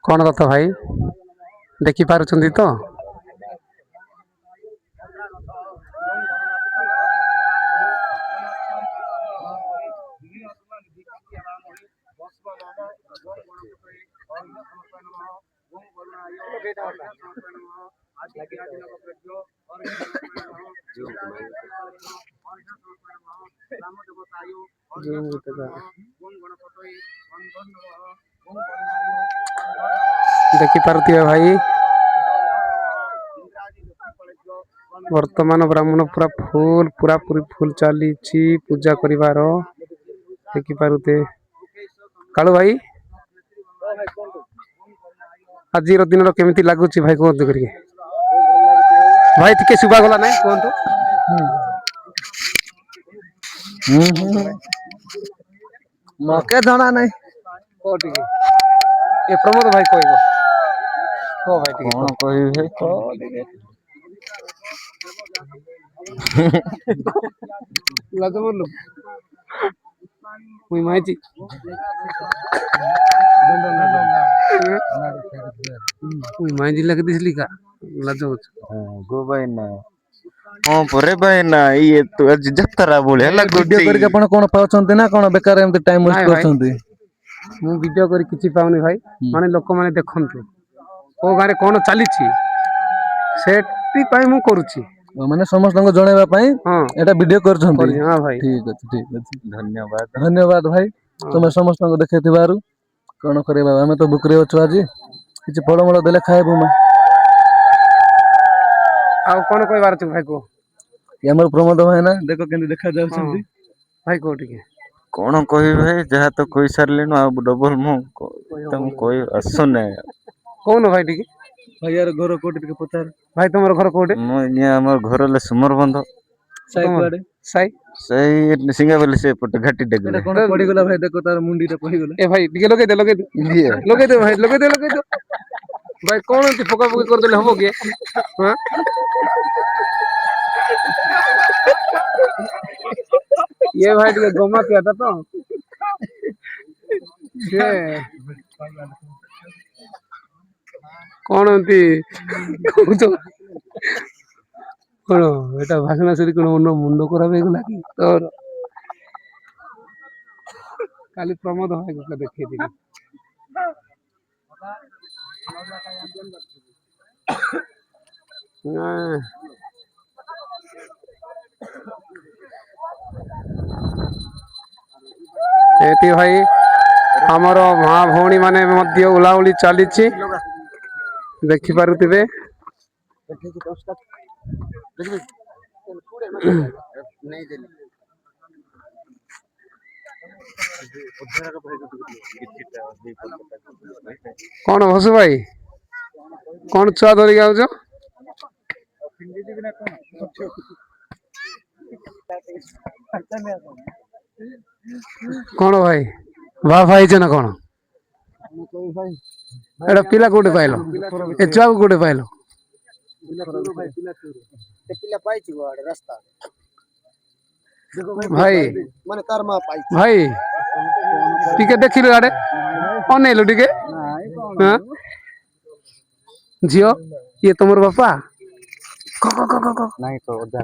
कौन कथा भाई देखि पारुछंती तो देखि पारुथिबे भाई वर्तमान ब्राह्मण पूरा पूरी फुल चली पूजा करिवार देखि पारुथे कालू भाई आज दिन केमिति लागुची भाई कहतु करिके भाई टिके सुबा गला नहीं कहतु मके जाना नहीं को टिके ए प्रमोद भाई कहबो को भाई टिके कौन कहि को टिके लाजो बोलु मुई माइची मुई माइजी लग दिसली का लाजो गो भाई ना हां परे भाई ना ये तो आज जत्रा बोले हला वीडियो करके आपण कोन पाउछंती ना कोन बेकार एमते टाइम वेस्ट करछंती मु वीडियो करी किछि पाउनी भाई माने लोक माने देखंतु को गारे कोन चली छि सेटी पई मु करूछि माने समस्त को जणेबा पई हां एटा वीडियो करछंती हां भाई ठीक अछि धन्यवाद भाई तुम समस्त को देखैतिबारु कोन करबा हमें तो बुकरी अछु आज किछि फळमळ देले खाइबु मा आ कोन कहबार छु भाई को हमर प्रमोद भाई ना देखो केंति देखा जाउछंती भाई को टिके कोन कहि भाई जहा तो कहि सारलेनु आ डबल मु तुम कोइ असने कोन भाई टिके भाई यार घर कोटी के पचार भाई तुमर घर कोटे मो इया हमर घर ले सुमर बंध साई कोडे साई सही सिंगाबली से पट घाटी डेगले कोन पड़ी गेला भाई देखो तार मुंडी रे पड़ी गेला ए भाई टिके लगे दे भाई लगे दे भाई कोन ती फोका फोकी कर देले हबो के हां ये भाई टिके गोमा पिया था तो ये कौन ती तो कोन एटा भाषण सरी कोन मुंडो खराब हे गेला की तोर काली प्रमोद भाई को देखै दिली एती भाई हमर मां भौणी माने मध्य उलाउली चली देखि पारुथिबे कौन हसु भाई कौन छुआ धरी जाउछ कौन भाई वाह भाई जना कौन एटा पिला कोटे पाइलो ए छुआ कोटे पाइलो पिला पाइछि गोड रास्ता भाई माने तार मा पाइछि भाई टिके देखिलो आडे अनेलो टिके हां जियो ये तुमर बापा नहीं तो जा